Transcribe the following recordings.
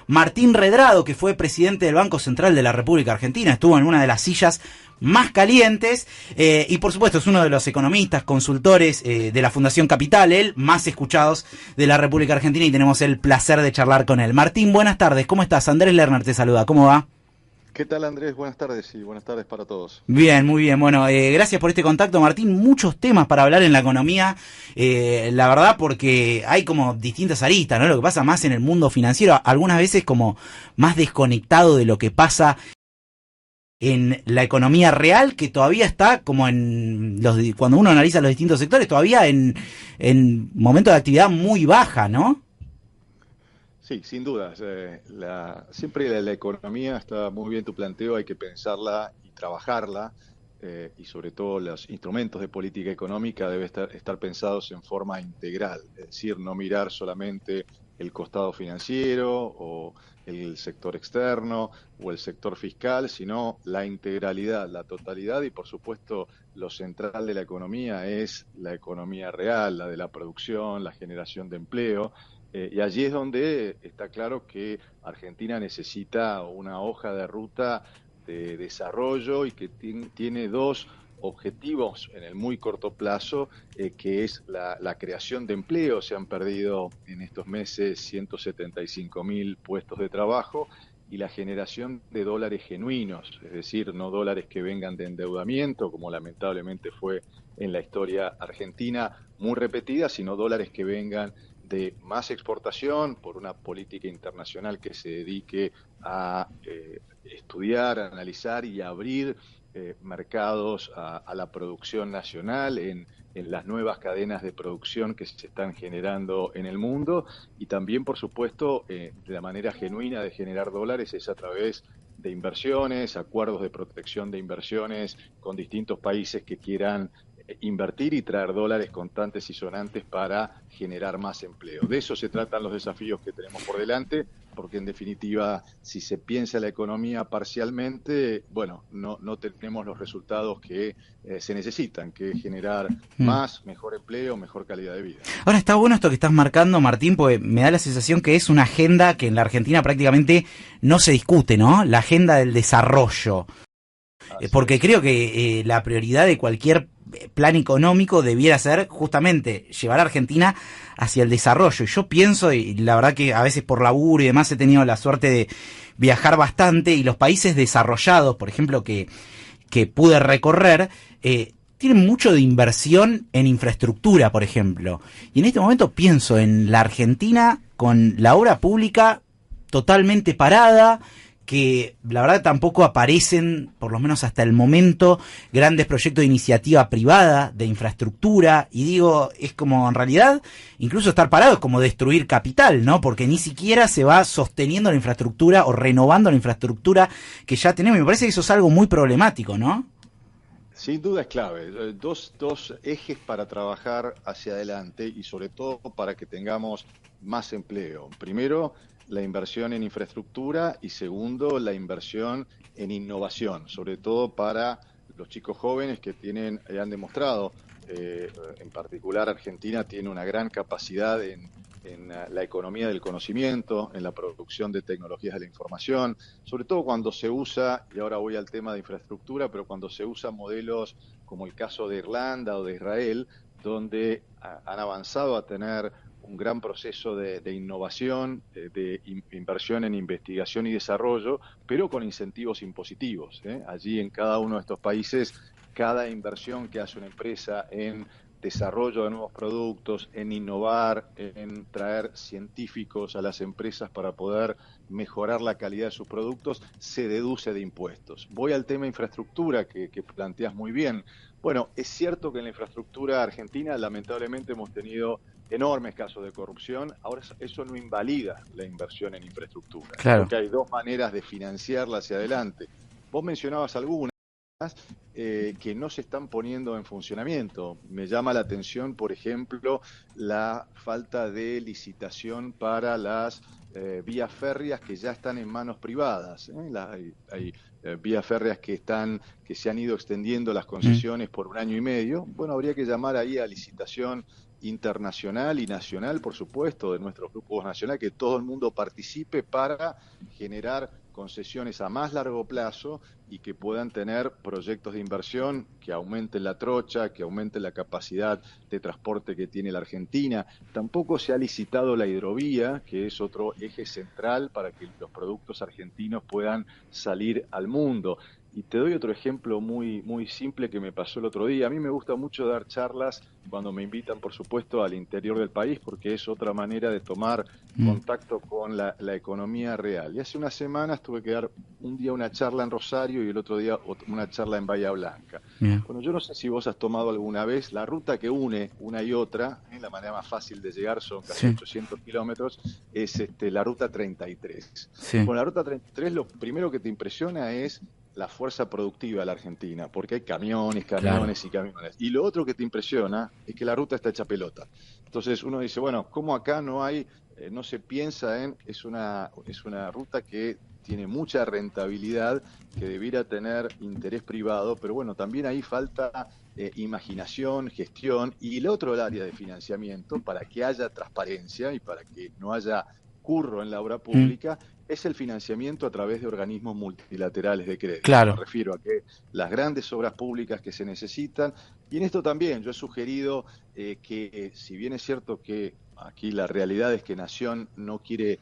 Martín Redrado, que fue presidente del Banco Central de la República Argentina, estuvo en una de las sillas más calientes, y por supuesto es uno de los economistas, consultores de la Fundación Capital, el más escuchados de la República Argentina, y tenemos el placer de charlar con él. Martín, buenas tardes, ¿cómo estás? Andrés Lerner te saluda, ¿cómo va? ¿Qué tal, Andrés? Buenas tardes y buenas tardes para todos. Bien, muy bien. Bueno, gracias por este contacto, Martín. Muchos temas para hablar en la economía, la verdad, porque hay como distintas aristas, ¿no? Lo que pasa más en el mundo financiero, algunas veces como más desconectado de lo que pasa en la economía real, que todavía está como en cuando uno analiza los distintos sectores, todavía en momentos de actividad muy baja, ¿no? Sí, sin dudas. Siempre la economía está muy bien tu planteo, hay que pensarla y trabajarla, y sobre todo los instrumentos de política económica deben estar pensados en forma integral, es decir, no mirar solamente el costado financiero o el sector externo o el sector fiscal, sino la integralidad, la totalidad y por supuesto lo central de la economía es la economía real, la de la producción, la generación de empleo. Y allí es donde está claro que Argentina necesita una hoja de ruta de desarrollo y que tiene dos objetivos en el muy corto plazo, que es la creación de empleo. Se han perdido en estos meses 175.000 puestos de trabajo y la generación de dólares genuinos, es decir, no dólares que vengan de endeudamiento, como lamentablemente fue en la historia argentina muy repetida, sino dólares que vengan de más exportación por una política internacional que se dedique a estudiar, a analizar y a abrir mercados a la producción nacional en las nuevas cadenas de producción que se están generando en el mundo y también, por supuesto, la manera genuina de generar dólares es a través de inversiones, acuerdos de protección de inversiones con distintos países que quieran invertir y traer dólares contantes y sonantes para generar más empleo. De eso se tratan los desafíos que tenemos por delante, porque en definitiva, si se piensa la economía parcialmente, bueno, no tenemos los resultados que se necesitan, que es generar Mm. más, mejor empleo, mejor calidad de vida. Ahora está bueno esto que estás marcando, Martín, porque me da la sensación que es una agenda que en la Argentina prácticamente no se discute, ¿no? La agenda del desarrollo. Así Porque es. creo que la prioridad de cualquier plan económico debiera ser justamente llevar a Argentina hacia el desarrollo. Y yo pienso, y la verdad que a veces por laburo y demás he tenido la suerte de viajar bastante, y los países desarrollados, por ejemplo, que pude recorrer, tienen mucho de inversión en infraestructura, por ejemplo. Y en este momento pienso en la Argentina con la obra pública totalmente parada, que la verdad tampoco aparecen, por lo menos hasta el momento, grandes proyectos de iniciativa privada, de infraestructura, y digo, es como en realidad, incluso estar parado es como destruir capital, ¿no? Porque ni siquiera se va sosteniendo la infraestructura o renovando la infraestructura que ya tenemos, y me parece que eso es algo muy problemático, ¿no? Sin duda es clave. Dos ejes para trabajar hacia adelante y sobre todo para que tengamos más empleo. Primero, la inversión en infraestructura y segundo, la inversión en innovación, sobre todo para los chicos jóvenes que han demostrado, en particular Argentina tiene una gran capacidad en la economía del conocimiento, en la producción de tecnologías de la información, sobre todo cuando se usa, y ahora voy al tema de infraestructura, pero cuando se usa modelos como el caso de Irlanda o de Israel, donde han avanzado a tener un gran proceso de innovación, inversión en investigación y desarrollo, pero con incentivos impositivos. Allí en cada uno de estos países, cada inversión que hace una empresa en desarrollo de nuevos productos, en innovar, en traer científicos a las empresas para poder mejorar la calidad de sus productos, se deduce de impuestos. Voy al tema infraestructura que planteas muy bien. Bueno, es cierto que en la infraestructura argentina lamentablemente hemos tenido enormes casos de corrupción. Ahora eso no invalida la inversión en infraestructura. Creo Claro. que hay dos maneras de financiarla hacia adelante. Vos mencionabas algunas que no se están poniendo en funcionamiento. Me llama la atención, por ejemplo, la falta de licitación para las vías férreas que ya están en manos privadas. Hay vías férreas que se han ido extendiendo las Mm. concesiones por un año y medio. Bueno, habría que llamar ahí a licitación internacional y nacional, por supuesto, de nuestros grupos nacionales, que todo el mundo participe para generar concesiones a más largo plazo y que puedan tener proyectos de inversión que aumenten la trocha, que aumenten la capacidad de transporte que tiene la Argentina. Tampoco se ha licitado la hidrovía, que es otro eje central para que los productos argentinos puedan salir al mundo. Y te doy otro ejemplo muy simple que me pasó el otro día. A mí me gusta mucho dar charlas cuando me invitan, por supuesto, al interior del país, porque es otra manera de tomar contacto con la economía real. Y hace unas semanas tuve que dar un día una charla en Rosario y el otro día una charla en Bahía Blanca. Bueno, yo no sé si vos has tomado alguna vez la ruta que une una y otra, la manera más fácil de llegar son casi 800 kilómetros, es la ruta 33. Bueno, la ruta 33 lo primero que te impresiona es la fuerza productiva de la Argentina, porque hay camiones y camiones. Y lo otro que te impresiona es que la ruta está hecha pelota. Entonces uno dice, bueno, ¿cómo acá no se piensa es una ruta que tiene mucha rentabilidad, que debiera tener interés privado, pero bueno, también ahí falta imaginación, gestión, y el otro, el área de financiamiento, para que haya transparencia y para que no haya curro en la obra pública, es el financiamiento a través de organismos multilaterales de crédito. Claro. Me refiero a que las grandes obras públicas que se necesitan, y en esto también yo he sugerido que si bien es cierto que aquí la realidad es que Nación no quiere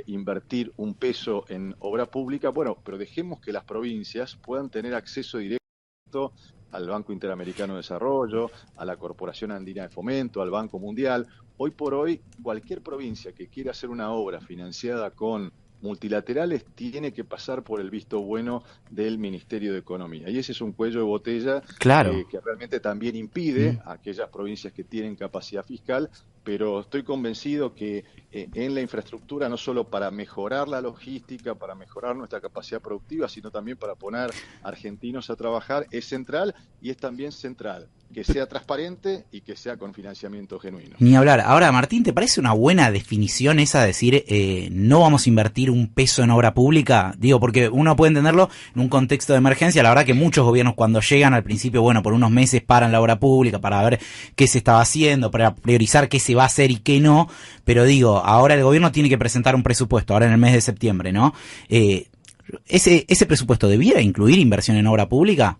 invertir un peso en obra pública, bueno, pero dejemos que las provincias puedan tener acceso directo al Banco Interamericano de Desarrollo, a la Corporación Andina de Fomento, al Banco Mundial. Hoy por hoy, cualquier provincia que quiera hacer una obra financiada con multilaterales tiene que pasar por el visto bueno del Ministerio de Economía. Y ese es un cuello de botella que realmente también impide a aquellas provincias que tienen capacidad fiscal, pero estoy convencido que en la infraestructura, no solo para mejorar la logística, para mejorar nuestra capacidad productiva, sino también para poner argentinos a trabajar, es central, y es también central que sea transparente y que sea con financiamiento genuino. Ni hablar. Ahora, Martín, ¿te parece una buena definición esa de decir no vamos a invertir un peso en obra pública? Digo, porque uno puede entenderlo en un contexto de emergencia. La verdad que muchos gobiernos cuando llegan al principio, bueno, por unos meses paran la obra pública para ver qué se estaba haciendo, para priorizar qué se va a hacer y qué no. Pero digo, ahora el gobierno tiene que presentar un presupuesto, ahora en el mes de septiembre, ¿no? ¿Ese presupuesto debiera incluir inversión en obra pública?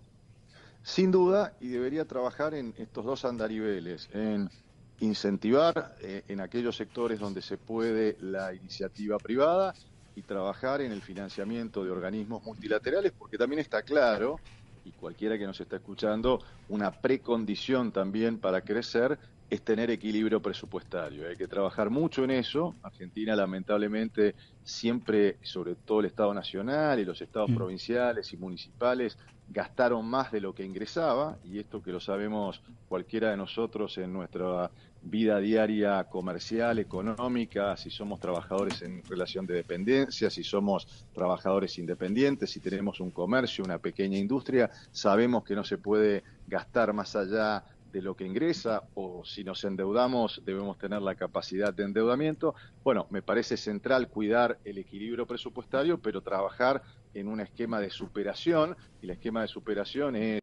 Sin duda, y debería trabajar en estos dos andariveles, en incentivar en aquellos sectores donde se puede la iniciativa privada y trabajar en el financiamiento de organismos multilaterales, porque también está claro, y cualquiera que nos está escuchando, una precondición también para crecer es tener equilibrio presupuestario. Hay que trabajar mucho en eso. Argentina, lamentablemente, siempre, sobre todo el Estado Nacional y los estados provinciales y municipales, gastaron más de lo que ingresaba, y esto que lo sabemos cualquiera de nosotros en nuestra vida diaria comercial, económica, si somos trabajadores en relación de dependencia, si somos trabajadores independientes, si tenemos un comercio, una pequeña industria, sabemos que no se puede gastar más allá de lo que ingresa, o si nos endeudamos debemos tener la capacidad de endeudamiento. Bueno, me parece central cuidar el equilibrio presupuestario, pero trabajar en un esquema de superación, y el esquema de superación es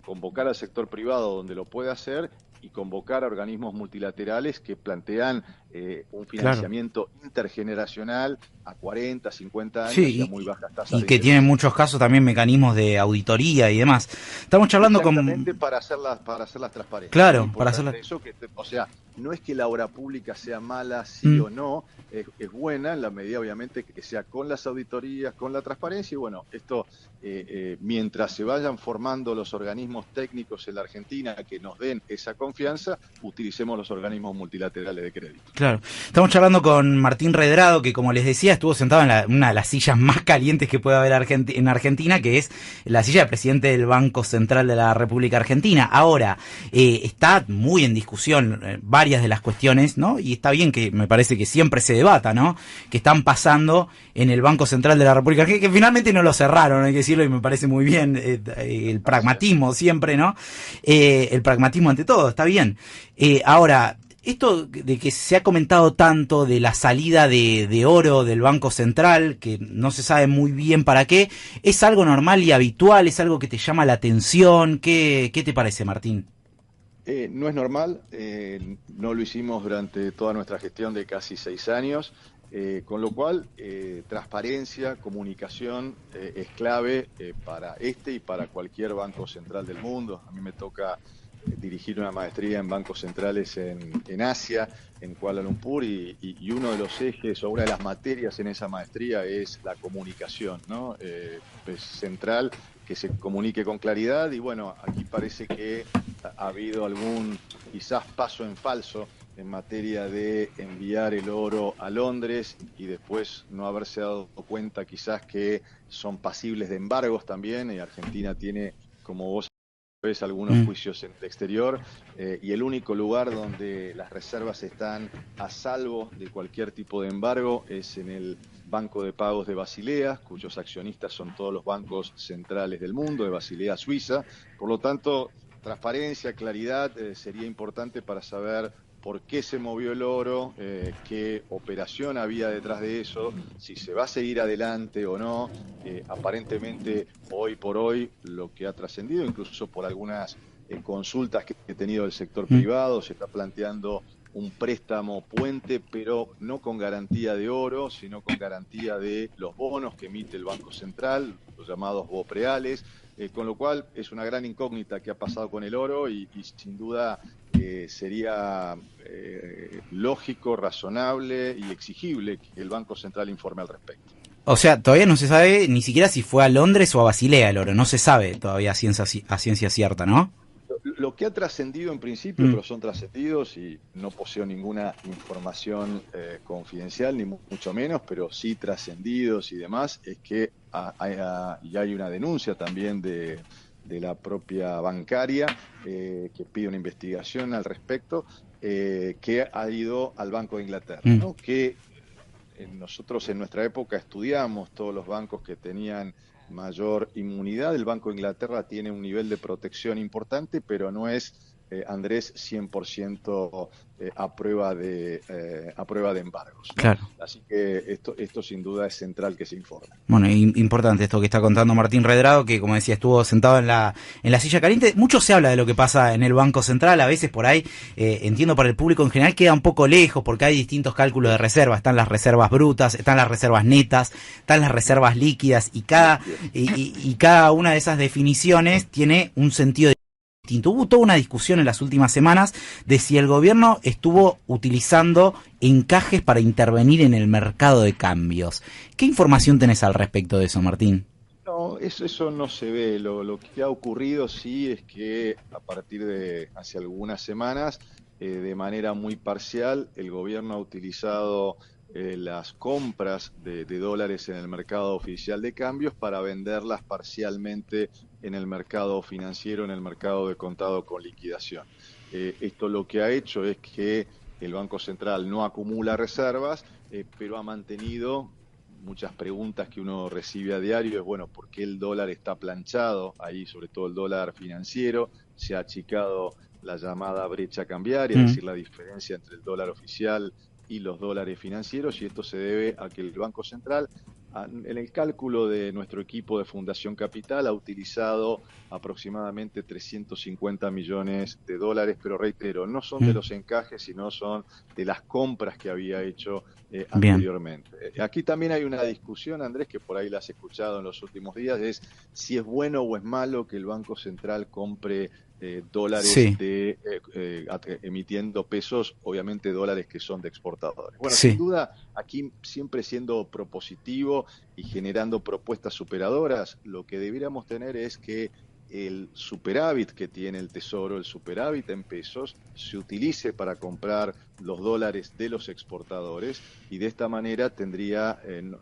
convocar al sector privado donde lo puede hacer y convocar a organismos multilaterales que plantean un financiamiento intergeneracional a 40, 50 años y a muy bajas tasas. Y que tiene en muchos casos también mecanismos de auditoría y demás. Estamos charlando para hacerlas transparentes. Claro, para hacerlas. Eso o sea, no es que la obra pública sea mala, sí o no, es buena en la medida, obviamente, que sea con las auditorías, con la transparencia, y bueno, esto, mientras se vayan formando los organismos técnicos en la Argentina que nos den esa confianza, utilicemos los organismos multilaterales de crédito. Claro. Estamos charlando con Martín Redrado, que como les decía, estuvo sentado en una de las sillas más calientes que puede haber en Argentina, que es la silla de presidente del Banco Central de la República Argentina. Ahora, está muy en discusión varias de las cuestiones, ¿no? Y está bien, que me parece que siempre se debata, ¿no? Que están pasando en el Banco Central de la República Argentina, que finalmente no lo cerraron, hay que decirlo, y me parece muy bien el pragmatismo siempre, ¿no? El pragmatismo ante todo, está bien. Ahora, esto de que se ha comentado tanto de la salida de oro del Banco Central, que no se sabe muy bien para qué, ¿es algo normal y habitual? ¿Es algo que te llama la atención? ¿Qué te parece, Martín? No es normal, no lo hicimos durante toda nuestra gestión de casi 6 años, con lo cual transparencia, comunicación es clave para este y para cualquier banco central del mundo. A mí me toca dirigir una maestría en bancos centrales en Asia, en Kuala Lumpur, y uno de los ejes o una de las materias en esa maestría es la comunicación, ¿no? Es central que se comunique con claridad y bueno, aquí parece que ha habido algún quizás paso en falso en materia de enviar el oro a Londres y después no haberse dado cuenta quizás que son pasibles de embargos también, y Argentina tiene, como vos sabés, algunos juicios en el exterior, y el único lugar donde las reservas están a salvo de cualquier tipo de embargo es en el Banco de Pagos de Basilea, cuyos accionistas son todos los bancos centrales del mundo, de Basilea, Suiza. Por lo tanto, transparencia, claridad sería importante para saber por qué se movió el oro, qué operación había detrás de eso, si se va a seguir adelante o no. Aparentemente, hoy por hoy, lo que ha trascendido, incluso por algunas consultas que he tenido del sector privado, se está planteando un préstamo puente, pero no con garantía de oro, sino con garantía de los bonos que emite el Banco Central, los llamados BOPREALES, con lo cual es una gran incógnita que ha pasado con el oro y sin duda sería lógico, razonable y exigible que el Banco Central informe al respecto. O sea, todavía no se sabe ni siquiera si fue a Londres o a Basilea el oro, no se sabe todavía a ciencia cierta, ¿no? Lo que ha trascendido en principio, pero son trascendidos y no poseo ninguna información confidencial, ni mucho menos, pero sí trascendidos y demás, es que hay una denuncia también de la propia bancaria que pide una investigación al respecto, que ha ido al Banco de Inglaterra, ¿no? Que nosotros en nuestra época estudiamos todos los bancos que tenían mayor inmunidad. El Banco de Inglaterra tiene un nivel de protección importante, pero no es, Andrés, 100% a prueba de embargos, ¿no? Claro. Así que esto sin duda es central que se informe. Bueno, importante esto que está contando Martín Redrado, que como decía estuvo sentado en la silla caliente. Mucho se habla de lo que pasa en el Banco Central, a veces por ahí, entiendo para el público en general queda un poco lejos porque hay distintos cálculos de reservas. Están las reservas brutas, están las reservas netas, están las reservas líquidas y cada una de esas definiciones tiene un sentido distinto. Hubo toda una discusión en las últimas semanas de si el gobierno estuvo utilizando encajes para intervenir en el mercado de cambios. ¿Qué información tenés al respecto de eso, Martín? No, eso no se ve. Lo que ha ocurrido sí es que a partir de hace algunas semanas, de manera muy parcial, el gobierno ha utilizado las compras de dólares en el mercado oficial de cambios para venderlas parcialmente en el mercado financiero, en el mercado de contado con liquidación. Esto lo que ha hecho es que el Banco Central no acumula reservas, pero ha mantenido muchas preguntas que uno recibe a diario. Es bueno, ¿por qué el dólar está planchado? Ahí, sobre todo el dólar financiero, se ha achicado la llamada brecha cambiaria, es decir, la diferencia entre el dólar oficial y los dólares financieros, y esto se debe a que el Banco Central, en el cálculo de nuestro equipo de Fundación Capital, ha utilizado aproximadamente 350 millones de dólares, pero reitero, no son de los encajes, sino son de las compras que había hecho anteriormente. Aquí también hay una discusión, Andrés, que por ahí la has escuchado en los últimos días, es si es bueno o es malo que el Banco Central compre dólares emitiendo pesos, obviamente dólares que son de exportadores. Bueno, sin duda, aquí siempre siendo propositivo y generando propuestas superadoras, lo que debiéramos tener es que el superávit que tiene el Tesoro, el superávit en pesos, se utilice para comprar los dólares de los exportadores, y de esta manera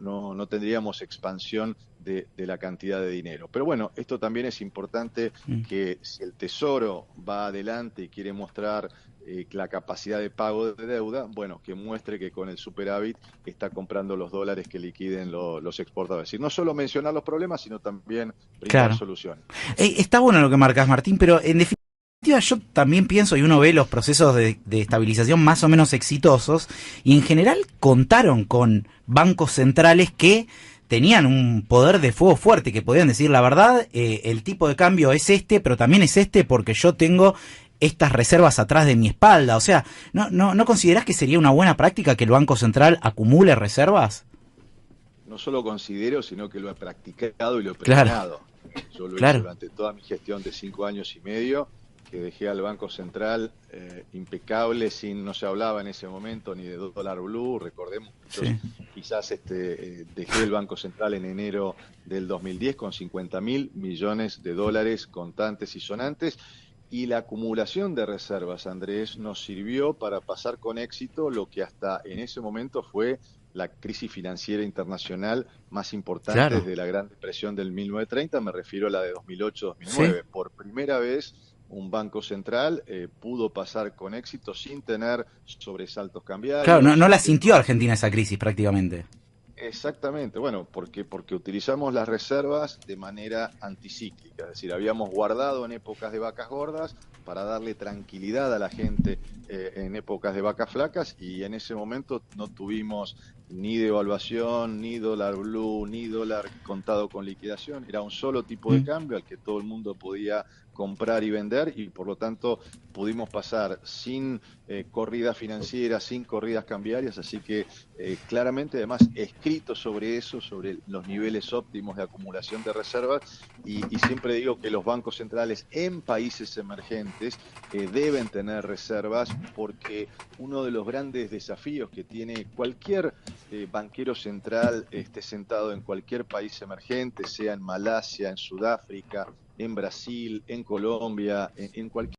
no tendríamos expansión de la cantidad de dinero. Pero bueno, esto también es importante, que si el Tesoro va adelante y quiere mostrar la capacidad de pago de deuda, bueno, que muestre que con el superávit está comprando los dólares que liquiden los exportadores. Es decir, no solo mencionar los problemas, sino también brindar soluciones. Está bueno lo que marcas, Martín, pero en definitiva yo también pienso, y uno ve los procesos de estabilización más o menos exitosos, y en general contaron con bancos centrales que tenían un poder de fuego fuerte, que podían decir la verdad, el tipo de cambio es este, pero también es este porque yo tengo estas reservas atrás de mi espalda. O sea, ¿no considerás que sería una buena práctica que el Banco Central acumule reservas? No solo considero, sino que lo he practicado y lo he Claro, premiado. Yo lo hice claro. durante toda mi gestión de 5 años y medio, que dejé al Banco Central impecable, no se hablaba en ese momento ni de dólar blue. Recordemos, muchos Sí. quizás dejé el Banco Central en enero del 2010 con 50.000 millones de dólares contantes y sonantes. Y la acumulación de reservas, Andrés, nos sirvió para pasar con éxito lo que hasta en ese momento fue la crisis financiera internacional más importante Claro. desde la Gran Depresión del 1930, me refiero a la de Sí. 2008-2009. Por primera vez, un banco central pudo pasar con éxito sin tener sobresaltos Claro, cambiarios, no la sin sintió tener. Argentina esa crisis prácticamente. Exactamente, bueno, porque utilizamos las reservas de manera anticíclica, es decir, habíamos guardado en épocas de vacas gordas para darle tranquilidad a la gente en épocas de vacas flacas, y en ese momento no tuvimos ni devaluación, ni dólar blue, ni dólar contado con liquidación. Era un solo tipo de Mm. cambio al que todo el mundo podía comprar y vender, y por lo tanto pudimos pasar sin corridas financieras, sin corridas cambiarias. Así que claramente, además, escrito sobre eso, sobre los niveles óptimos de acumulación de reservas, y siempre digo que los bancos centrales en países emergentes deben tener reservas, porque uno de los grandes desafíos que tiene cualquier banquero central esté sentado en cualquier país emergente, sea en Malasia, en Sudáfrica, en Brasil, en Colombia, en cualquier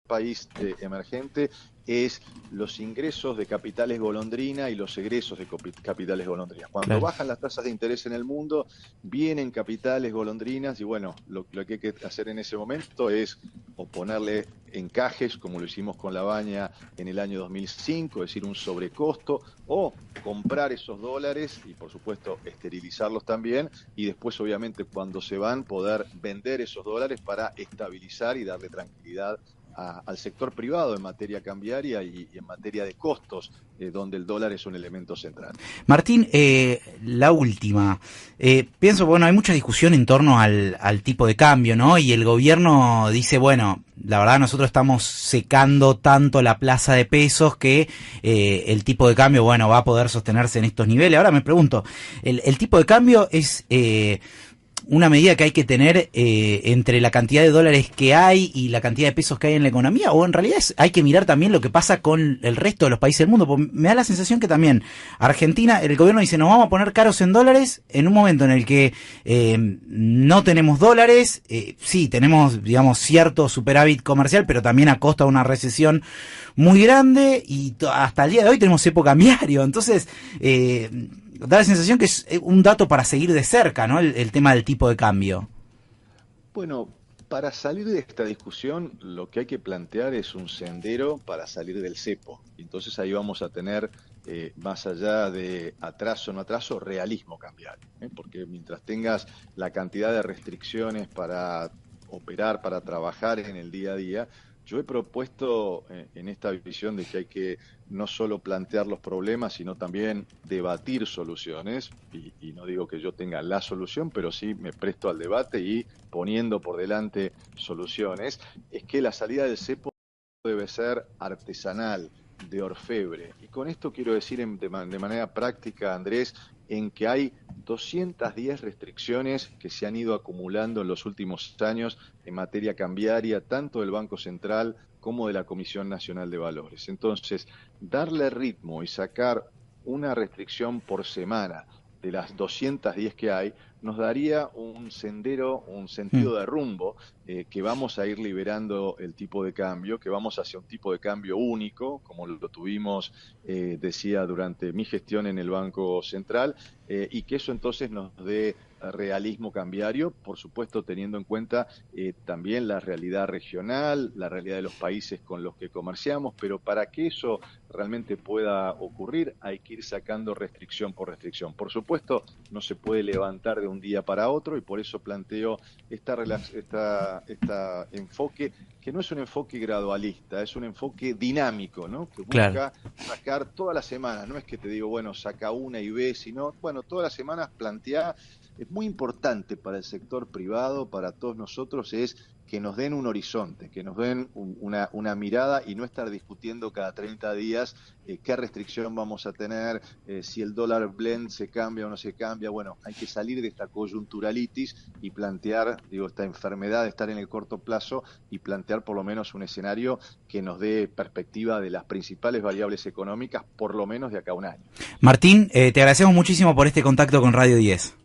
país emergente, es los ingresos de capitales golondrina y los egresos de capitales golondrinas. Cuando Claro. bajan las tasas de interés en el mundo, vienen capitales golondrinas, y bueno, lo que hay que hacer en ese momento es o ponerle encajes, como lo hicimos con la baña en el año 2005, es decir, un sobrecosto, o comprar esos dólares y, por supuesto, esterilizarlos también, y después, obviamente, cuando se van, poder vender esos dólares para estabilizar y darle tranquilidad al sector privado en materia cambiaria y en materia de costos, donde el dólar es un elemento central. Martín, la última. Pienso, bueno, hay mucha discusión en torno al tipo de cambio, ¿no? Y el gobierno dice, bueno, la verdad nosotros estamos secando tanto la plaza de pesos que el tipo de cambio, bueno, va a poder sostenerse en estos niveles. Ahora me pregunto, ¿el tipo de cambio es una medida que hay que tener entre la cantidad de dólares que hay y la cantidad de pesos que hay en la economía, o en realidad hay que mirar también lo que pasa con el resto de los países del mundo? Porque me da la sensación que también Argentina, el gobierno dice, nos vamos a poner caros en dólares en un momento en el que no tenemos dólares, sí, tenemos, digamos, cierto superávit comercial, pero también a costa de una recesión muy grande, y hasta el día de hoy tenemos cepo cambiario. Entonces, da la sensación que es un dato para seguir de cerca, ¿no? El tema del tipo de cambio. Bueno, para salir de esta discusión, lo que hay que plantear es un sendero para salir del cepo. Entonces ahí vamos a tener, más allá de atraso o no atraso, realismo cambiario, ¿eh? Porque mientras tengas la cantidad de restricciones para operar, para trabajar en el día a día, yo he propuesto en esta visión de que hay que no solo plantear los problemas, sino también debatir soluciones, y no digo que yo tenga la solución, pero sí me presto al debate y poniendo por delante soluciones. Es que la salida del cepo debe ser artesanal, de orfebre. Y con esto quiero decir de manera práctica, Andrés, en que hay 210 restricciones que se han ido acumulando en los últimos años en materia cambiaria, tanto del Banco Central como de la Comisión Nacional de Valores. Entonces, darle ritmo y sacar una restricción por semana de las 210 que hay, nos daría un sendero, un Mm. sentido de rumbo, que vamos a ir liberando el tipo de cambio, que vamos hacia un tipo de cambio único, como lo tuvimos, decía, durante mi gestión en el Banco Central, y que eso entonces nos dé realismo cambiario, por supuesto teniendo en cuenta también la realidad regional, la realidad de los países con los que comerciamos, pero para que eso realmente pueda ocurrir hay que ir sacando restricción por restricción. Por supuesto, no se puede levantar de un día para otro, y por eso planteo esta enfoque que no es un enfoque gradualista, es un enfoque dinámico, ¿no? Que Claro. busca sacar todas las semanas, no es que te digo, bueno, saca una y ve, sino, bueno, todas las semanas plantea. Es muy importante para el sector privado, para todos nosotros, es que nos den un horizonte, que nos den una mirada y no estar discutiendo cada 30 días qué restricción vamos a tener, si el dólar blend se cambia o no se cambia. Bueno, hay que salir de esta coyunturalitis y plantear, digo, esta enfermedad de estar en el corto plazo y plantear por lo menos un escenario que nos dé perspectiva de las principales variables económicas, por lo menos de acá a un año. Martín, te agradecemos muchísimo por este contacto con Radio 10.